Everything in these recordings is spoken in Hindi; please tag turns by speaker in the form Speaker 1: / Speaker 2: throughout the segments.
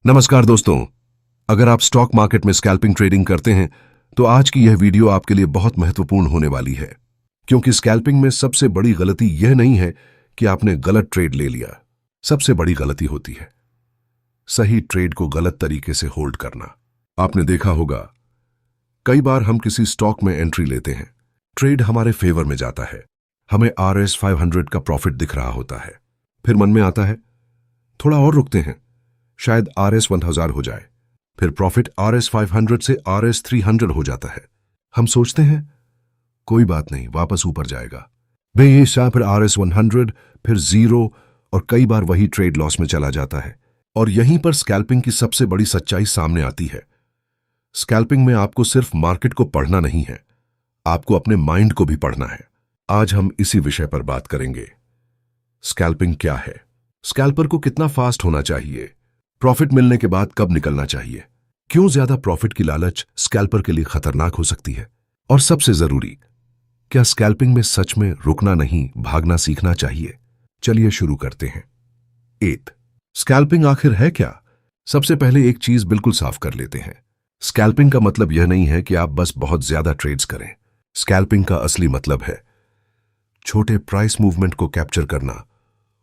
Speaker 1: नमस्कार दोस्तों। अगर आप स्टॉक मार्केट में स्कैल्पिंग ट्रेडिंग करते हैं तो आज की यह वीडियो आपके लिए बहुत महत्वपूर्ण होने वाली है, क्योंकि स्कैल्पिंग में सबसे बड़ी गलती यह नहीं है कि आपने गलत ट्रेड ले लिया। सबसे बड़ी गलती होती है सही ट्रेड को गलत तरीके से होल्ड करना। आपने देखा होगा कई बार हम किसी स्टॉक में एंट्री लेते हैं, ट्रेड हमारे फेवर में जाता है, हमें RS 500 का प्रॉफिट दिख रहा होता है, फिर मन में आता है थोड़ा और रुकते हैं, शायद RS 1000 हो जाए, फिर प्रॉफिट RS 500 से RS 300 हो जाता है। हम सोचते हैं कोई बात नहीं, वापस ऊपर जाएगा, बेहिसाब फिर RS 100, फिर 0 और कई बार वही ट्रेड लॉस में चला जाता है। और यहीं पर स्कैल्पिंग की सबसे बड़ी सच्चाई सामने आती है। स्कैल्पिंग में आपको सिर्फ मार्केट को पढ़ना नहीं है, आपको अपने माइंड को भी पढ़ना है। आज हम इसी विषय पर बात करेंगे। स्कैल्पिंग क्या है, स्कैल्पर को कितना फास्ट होना चाहिए, प्रॉफिट मिलने के बाद कब निकलना चाहिए, क्यों ज्यादा प्रॉफिट की लालच स्कैल्पर के लिए खतरनाक हो सकती है, और सबसे जरूरी, क्या स्कैल्पिंग में सच में रुकना नहीं भागना सीखना चाहिए। चलिए शुरू करते हैं। 8 स्कैल्पिंग आखिर है क्या। सबसे पहले एक चीज बिल्कुल साफ कर लेते हैं, स्कैल्पिंग का मतलब यह नहीं है कि आप बस बहुत ज्यादा ट्रेड्स करें। स्कैल्पिंग का असली मतलब है छोटे प्राइस मूवमेंट को कैप्चर करना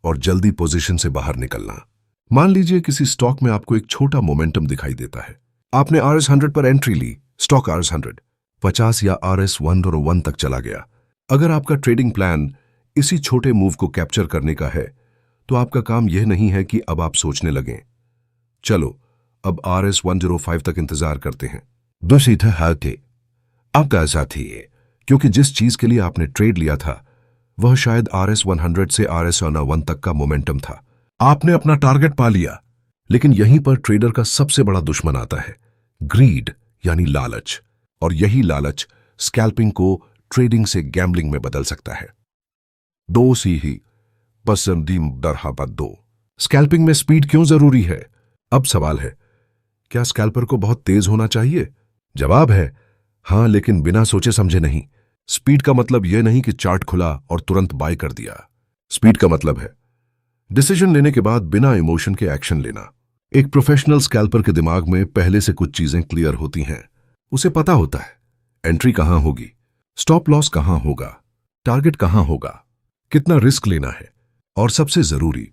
Speaker 1: और जल्दी पोजीशन से बाहर निकलना। मान लीजिए किसी स्टॉक में आपको एक छोटा मोमेंटम दिखाई देता है, आपने RS 100 पर एंट्री ली, स्टॉक RS 100 50 या RS 101 तक चला गया। अगर आपका ट्रेडिंग प्लान इसी छोटे मूव को कैप्चर करने का है तो आपका काम यह नहीं है कि अब आप सोचने लगें चलो अब RS 105 तक इंतजार करते हैं। दूसरी थे आपका ऐसा थी, क्योंकि जिस चीज के लिए आपने ट्रेड लिया था वह शायद RS 100 से RS 101 तक का मोमेंटम था। आपने अपना टारगेट पा लिया, लेकिन यहीं पर ट्रेडर का सबसे बड़ा दुश्मन आता है, ग्रीड यानी लालच। और यही लालच स्कैल्पिंग को ट्रेडिंग से गैम्बलिंग में बदल सकता है। दो सी ही पसंदीम दरहाबत दो। स्कैल्पिंग में स्पीड क्यों जरूरी है। अब सवाल है, क्या स्कैल्पर को बहुत तेज होना चाहिए। जवाब है हां, लेकिन बिना सोचे समझे नहीं। स्पीड का मतलब यह नहीं कि चार्ट खुला और तुरंत बाय कर दिया। स्पीड का मतलब है डिसीजन लेने के बाद बिना इमोशन के एक्शन लेना। एक प्रोफेशनल स्कैल्पर के दिमाग में पहले से कुछ चीजें क्लियर होती हैं। उसे पता होता है एंट्री कहां होगी, स्टॉप लॉस कहां होगा, टारगेट कहां होगा, कितना रिस्क लेना है, और सबसे जरूरी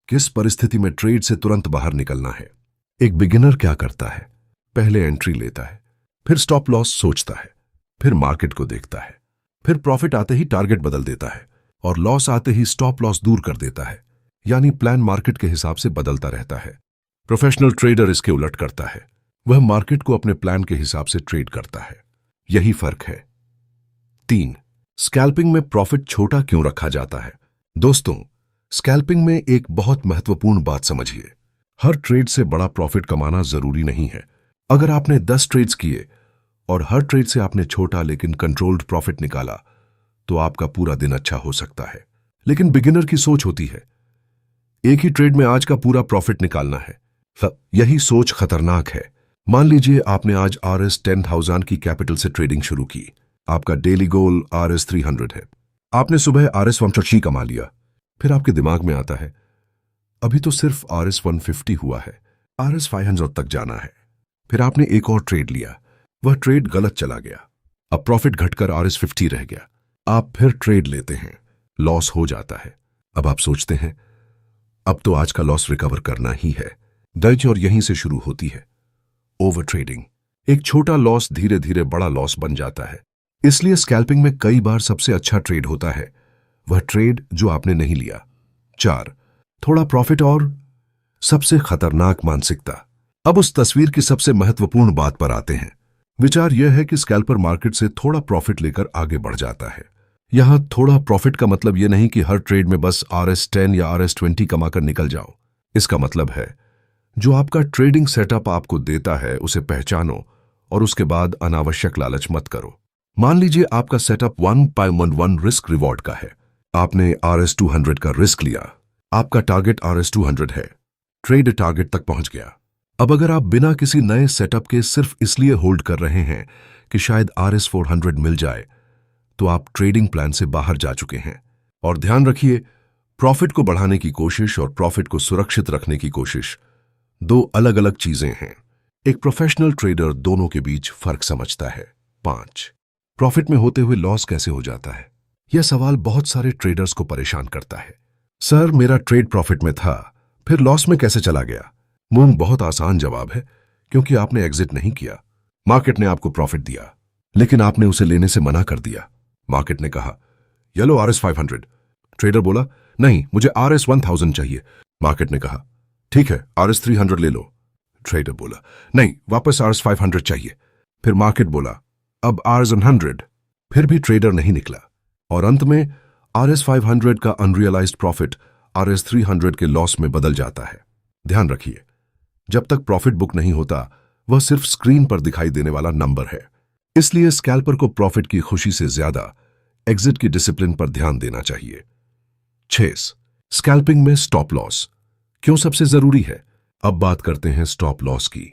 Speaker 1: किस परिस्थिति में ट्रेड से तुरंत बाहर निकलना है। एक बिगिनर क्या करता है, पहले एंट्री लेता है, फिर स्टॉप लॉस सोचता है, फिर मार्केट को देखता है, फिर प्रॉफिट आते ही टारगेट बदल देता है और लॉस आते ही स्टॉप लॉस दूर कर देता है। यानी प्लान मार्केट के हिसाब से बदलता रहता है। प्रोफेशनल ट्रेडर इसके उलट करता है, वह मार्केट को अपने प्लान के हिसाब से ट्रेड करता है। यही फर्क है। 3 स्कैल्पिंग में प्रॉफिट छोटा क्यों रखा जाता है। दोस्तों, स्कैल्पिंग में एक बहुत महत्वपूर्ण बात समझिए, हर ट्रेड से बड़ा प्रॉफिट कमाना जरूरी नहीं है। अगर आपने 10 ट्रेड्स किए और हर ट्रेड से आपने छोटा लेकिन कंट्रोल्ड प्रॉफिट निकाला तो आपका पूरा दिन अच्छा हो सकता है। लेकिन बिगिनर की सोच होती है एक ही ट्रेड में आज का पूरा प्रॉफिट निकालना है। यही सोच खतरनाक है। मान लीजिए आपने आज RS 10,000 की कैपिटल से ट्रेडिंग शुरू की, आपका डेली गोल RS 300 है। आपने सुबह RS 150 कमा लिया, फिर आपके दिमाग में आता है अभी तो सिर्फ RS 150 हुआ है, RS 500 तक जाना है। फिर आपने एक और ट्रेड लिया, वह ट्रेड गलत चला गया, अब प्रॉफिट घटकर RS 50 रह गया। आप फिर ट्रेड लेते हैं, लॉस हो जाता है। अब आप सोचते हैं अब तो आज का लॉस रिकवर करना ही है। दर्ज और यहीं से शुरू होती है ओवर ट्रेडिंग। एक छोटा लॉस धीरे धीरे बड़ा लॉस बन जाता है। इसलिए स्कैल्पिंग में कई बार सबसे अच्छा ट्रेड होता है वह ट्रेड जो आपने नहीं लिया। 4 थोड़ा प्रॉफिट और सबसे खतरनाक मानसिकता। अब उस तस्वीर की सबसे महत्वपूर्ण बात पर आते हैं। विचार यह है कि स्कैल्पर मार्केट से थोड़ा प्रॉफिट लेकर आगे बढ़ जाता है। यहां थोड़ा प्रॉफिट का मतलब यह नहीं कि हर ट्रेड में बस RS 10 या RS 20 कमाकर निकल जाओ। इसका मतलब है जो आपका ट्रेडिंग सेटअप आपको देता है उसे पहचानो और उसके बाद अनावश्यक लालच मत करो। मान लीजिए आपका सेटअप 1/1 रिस्क रिवॉर्ड का है। आपने RS 200 का रिस्क लिया, आपका टारगेट RS 200 है, ट्रेड टारगेट तक पहुंच गया। अब अगर आप बिना किसी नए सेटअप के सिर्फ इसलिए होल्ड कर रहे हैं कि शायद RS 400 मिल जाए तो आप ट्रेडिंग प्लान से बाहर जा चुके हैं। और ध्यान रखिए, प्रॉफिट को बढ़ाने की कोशिश और प्रॉफिट को सुरक्षित रखने की कोशिश दो अलग अलग चीजें हैं। एक प्रोफेशनल ट्रेडर दोनों के बीच फर्क समझता है। 5, प्रॉफिट में होते हुए लॉस कैसे हो जाता है? यह सवाल बहुत सारे ट्रेडर्स को परेशान करता है। सर, मेरा ट्रेड प्रॉफिट में था, फिर लॉस में कैसे चला गया? मूंग बहुत आसान जवाब है, क्योंकि आपने एग्जिट नहीं किया। मार्केट ने आपको प्रॉफिट दिया, लेकिन आपने उसे लेने से मना कर दिया। मार्केट ने कहा, ये लो RS 500। ट्रेडर बोला, नहीं, मुझे RS 1000 चाहिए। मार्केट ने कहा, ठीक है, RS 300 ले लो। ट्रेडर बोला, नहीं, वापस RS 500 चाहिए। फिर मार्केट बोला, अब RS 100। फिर भी ट्रेडर नहीं निकला, और अंत में RS 500 का अनरियलाइज्ड प्रॉफिट RS 300 के लॉस में बदल जाता है। ध्यान रखिए, जब तक प्रॉफिट बुक नहीं होता, वह सिर्फ स्क्रीन पर दिखाई देने वाला नंबर है। इसलिए स्कैल्पर को प्रॉफिट की खुशी से ज्यादा एग्जिट की डिसिप्लिन पर ध्यान देना चाहिए। 6, स्कैल्पिंग में स्टॉप लॉस क्यों सबसे जरूरी है? अब बात करते हैं स्टॉप लॉस की।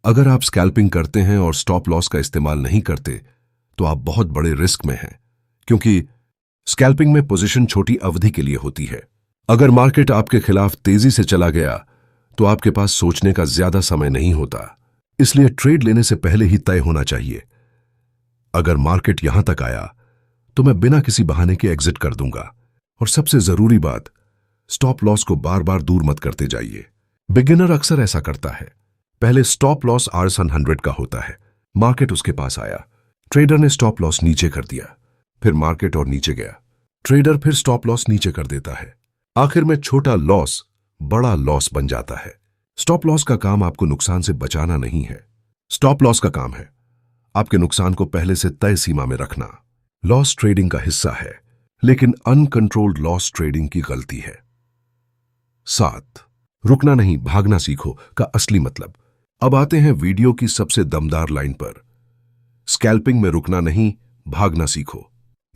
Speaker 1: अगर आप स्कैल्पिंग करते हैं और स्टॉप लॉस का इस्तेमाल नहीं करते, तो आप बहुत बड़े रिस्क में हैं, क्योंकि स्कैल्पिंग में पोजीशन छोटी अवधि के लिए होती है। अगर मार्केट आपके खिलाफ तेजी से चला गया, तो आपके पास सोचने का ज्यादा समय नहीं होता। इसलिए ट्रेड लेने से पहले ही तय होना चाहिए, अगर मार्केट यहां तक आया तो मैं बिना किसी बहाने के एग्जिट कर दूंगा। और सबसे जरूरी बात, स्टॉप लॉस को बार बार दूर मत करते जाइए। बिगिनर अक्सर ऐसा करता है। पहले स्टॉप लॉस RS 100 का होता है, मार्केट उसके पास आया, ट्रेडर ने स्टॉप लॉस नीचे कर दिया, फिर मार्केट और नीचे गया, ट्रेडर फिर स्टॉप लॉस नीचे कर देता है। आखिर में छोटा लॉस बड़ा लॉस बन जाता है। स्टॉप लॉस का काम आपको नुकसान से बचाना नहीं है। स्टॉप लॉस का काम है आपके नुकसान को पहले से तय सीमा में रखना। लॉस ट्रेडिंग का हिस्सा है, लेकिन अनकंट्रोल्ड लॉस ट्रेडिंग की गलती है। 7, रुकना नहीं, भागना सीखो का असली मतलब। अब आते हैं वीडियो की सबसे दमदार लाइन पर। स्कैल्पिंग में रुकना नहीं, भागना सीखो।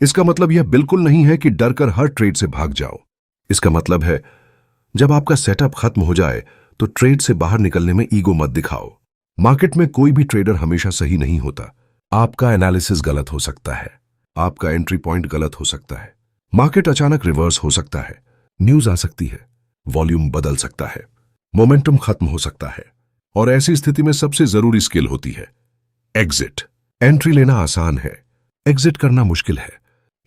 Speaker 1: इसका मतलब यह बिल्कुल नहीं है कि डर कर हर ट्रेड से भाग जाओ। इसका मतलब है, जब आपका सेटअप खत्म हो जाए तो ट्रेड से बाहर निकलने में ईगो मत दिखाओ। मार्केट में कोई भी ट्रेडर हमेशा सही नहीं होता। आपका एनालिसिस गलत हो सकता है, आपका एंट्री पॉइंट गलत हो सकता है, मार्केट अचानक रिवर्स हो सकता है, न्यूज आ सकती है, वॉल्यूम बदल सकता है, मोमेंटम खत्म हो सकता है, और ऐसी स्थिति में सबसे जरूरी स्किल होती है एग्जिट। एंट्री लेना आसान है, एग्जिट करना मुश्किल है,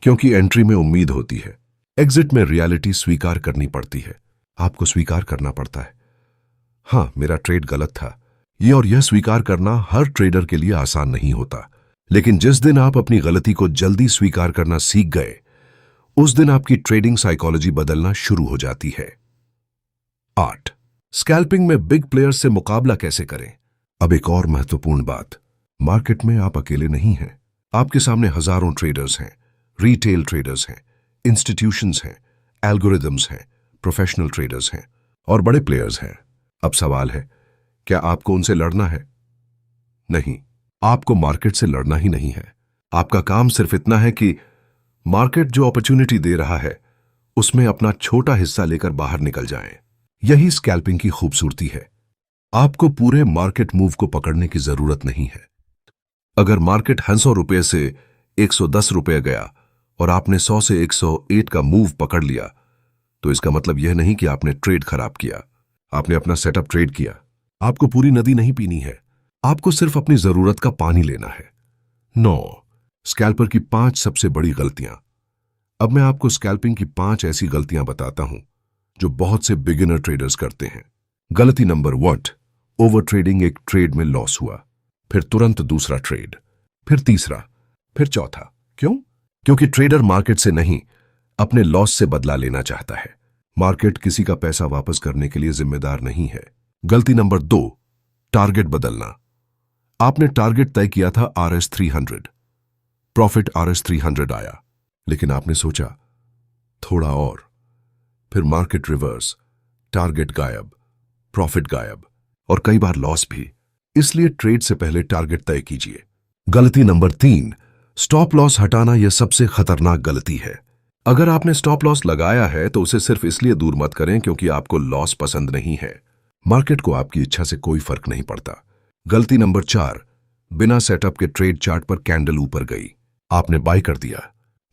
Speaker 1: क्योंकि एंट्री में उम्मीद होती है, एग्जिट में रियलिटी स्वीकार करनी पड़ती है। आपको स्वीकार करना पड़ता है, हाँ, मेरा ट्रेड गलत था। यह स्वीकार करना हर ट्रेडर के लिए आसान नहीं होता, लेकिन जिस दिन आप अपनी गलती को जल्दी स्वीकार करना सीख गए, उस दिन आपकी ट्रेडिंग साइकोलॉजी बदलना शुरू हो जाती है। 8, स्कैल्पिंग में बिग प्लेयर्स से मुकाबला कैसे करें? अब एक और महत्वपूर्ण बात, मार्केट में आप अकेले नहीं हैं। आपके सामने हजारों ट्रेडर्स हैं, रिटेल ट्रेडर्स हैं, इंस्टीट्यूशंस हैं, एल्गोरिदम्स हैं, प्रोफेशनल ट्रेडर्स हैं और बड़े प्लेयर्स हैं। अब सवाल है, क्या आपको उनसे लड़ना है? नहीं, आपको मार्केट से लड़ना ही नहीं है। आपका काम सिर्फ इतना है कि मार्केट जो अपॉर्चुनिटी दे रहा है, उसमें अपना छोटा हिस्सा लेकर बाहर निकल जाएं। यही स्कैल्पिंग की खूबसूरती है। आपको पूरे मार्केट मूव को पकड़ने की जरूरत नहीं है। अगर मार्केट 100 रुपये से 110 रुपये गया और आपने 100 से 108 का मूव पकड़ लिया, तो इसका मतलब यह नहीं कि आपने ट्रेड खराब किया, आपने अपना सेटअप ट्रेड किया। आपको पूरी नदी नहीं पीनी है, आपको सिर्फ अपनी जरूरत का पानी लेना है। 9, स्कैल्पर की 5 सबसे बड़ी गलतियां। अब मैं आपको स्कैल्पिंग की 5 ऐसी गलतियां बताता हूं जो बहुत से बिगिनर ट्रेडर्स करते हैं। गलती नंबर 1, ओवर ट्रेडिंग। एक ट्रेड में लॉस हुआ, फिर तुरंत दूसरा ट्रेड, फिर तीसरा, फिर चौथा। क्यों? क्योंकि ट्रेडर मार्केट से नहीं, अपने लॉस से बदला लेना चाहता है। मार्केट किसी का पैसा वापस करने के लिए जिम्मेदार नहीं है। गलती नंबर 2, टारगेट बदलना। आपने टारगेट तय किया था RS 300, प्रॉफिट RS 300 आया, लेकिन आपने सोचा थोड़ा और, फिर मार्केट रिवर्स, टारगेट गायब, प्रॉफिट गायब और कई बार लॉस भी। इसलिए ट्रेड से पहले टारगेट तय कीजिए। गलती नंबर 3, स्टॉप लॉस हटाना। यह सबसे खतरनाक गलती है। अगर आपने स्टॉप लॉस लगाया है तो उसे सिर्फ इसलिए दूर मत करें क्योंकि आपको लॉस पसंद नहीं है। मार्केट को आपकी इच्छा से कोई फर्क नहीं पड़ता। गलती नंबर 4, बिना सेटअप के ट्रेड चार्ट पर कैंडल ऊपर गई, आपने बाय कर दिया,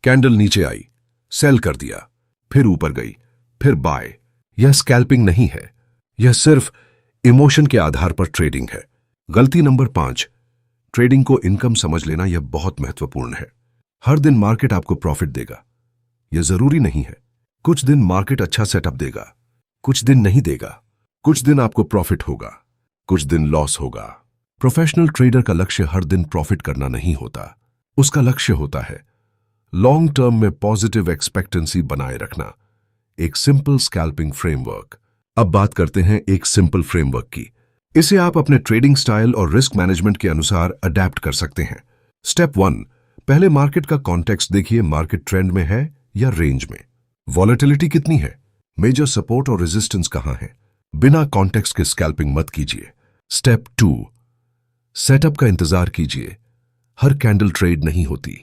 Speaker 1: कैंडल नीचे आई, सेल कर दिया, फिर ऊपर गई, फिर बाय। यह स्कैल्पिंग नहीं है, यह सिर्फ इमोशन के आधार पर ट्रेडिंग है। गलती नंबर 5, ट्रेडिंग को इनकम समझ लेना यह बहुत महत्वपूर्ण है। हर दिन मार्केट आपको प्रॉफिट देगा, यह जरूरी नहीं है। कुछ दिन मार्केट अच्छा सेटअप देगा, कुछ दिन नहीं देगा। कुछ दिन आपको प्रॉफिट होगा, कुछ दिन लॉस होगा। प्रोफेशनल ट्रेडर का लक्ष्य हर दिन प्रॉफिट करना नहीं होता। उसका लक्ष्य होता है लॉन्ग टर्म में पॉजिटिव एक्सपेक्टेंसी बनाए रखना। एक सिंपल स्कैल्पिंग फ्रेमवर्क। अब बात करते हैं एक सिंपल फ्रेमवर्क की। इसे आप अपने ट्रेडिंग स्टाइल और रिस्क मैनेजमेंट के अनुसार अडेप्ट कर सकते हैं। स्टेप 1, पहले मार्केट का कॉन्टेक्स्ट देखिए। मार्केट ट्रेंड में है या रेंज में? वॉलेटिलिटी कितनी है? मेजर सपोर्ट और रेजिस्टेंस कहां है? बिना कॉन्टेक्स्ट के स्कैल्पिंग मत कीजिए। स्टेप 2, सेटअप का इंतजार कीजिए। हर कैंडल ट्रेड नहीं होती,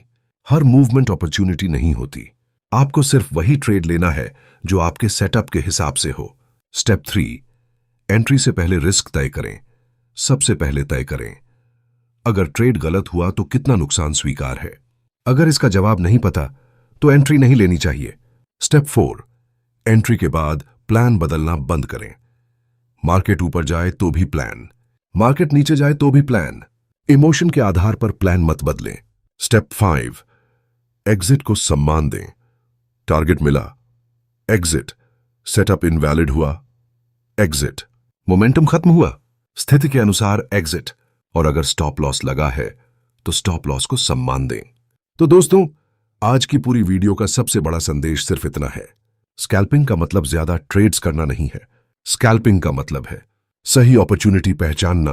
Speaker 1: हर मूवमेंट अपॉर्चुनिटी नहीं होती। आपको सिर्फ वही ट्रेड लेना है जो आपके सेटअप के हिसाब से हो। स्टेप 3, एंट्री से पहले रिस्क तय करें। सबसे पहले तय करें, अगर ट्रेड गलत हुआ तो कितना नुकसान स्वीकार है। अगर इसका जवाब नहीं पता तो एंट्री नहीं लेनी चाहिए। स्टेप 4, एंट्री के बाद प्लान बदलना बंद करें। मार्केट ऊपर जाए तो भी प्लान, मार्केट नीचे जाए तो भी प्लान। इमोशन के आधार पर प्लान मत बदलें। स्टेप 5, एग्जिट को सम्मान दें। टारगेट मिला, एग्जिट। सेटअप इनवैलिड हुआ, एग्जिट। मोमेंटम खत्म हुआ, स्थिति के अनुसार एग्जिट। और अगर स्टॉप लॉस लगा है तो स्टॉप लॉस को सम्मान दें। तो दोस्तों, आज की पूरी वीडियो का सबसे बड़ा संदेश सिर्फ इतना है। स्कैल्पिंग का मतलब ज्यादा ट्रेड्स करना नहीं है। स्कैल्पिंग का मतलब है सही अपॉर्चुनिटी पहचानना,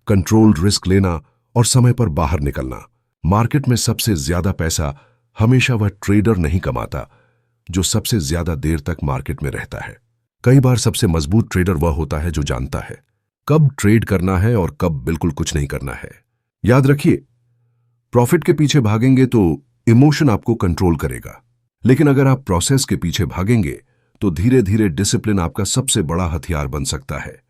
Speaker 1: कंट्रोल्ड रिस्क लेना और समय पर बाहर निकलना। मार्केट में सबसे ज्यादा पैसा हमेशा वह ट्रेडर नहीं कमाता जो सबसे ज्यादा देर तक मार्केट में रहता है। कई बार सबसे मजबूत ट्रेडर वह होता है जो जानता है कब ट्रेड करना है और कब बिल्कुल कुछ नहीं करना है। याद रखिए, प्रॉफिट के पीछे भागेंगे तो इमोशन आपको कंट्रोल करेगा, लेकिन अगर आप प्रोसेस के पीछे भागेंगे तो धीरे धीरे डिसिप्लिन आपका सबसे बड़ा हथियार बन सकता है।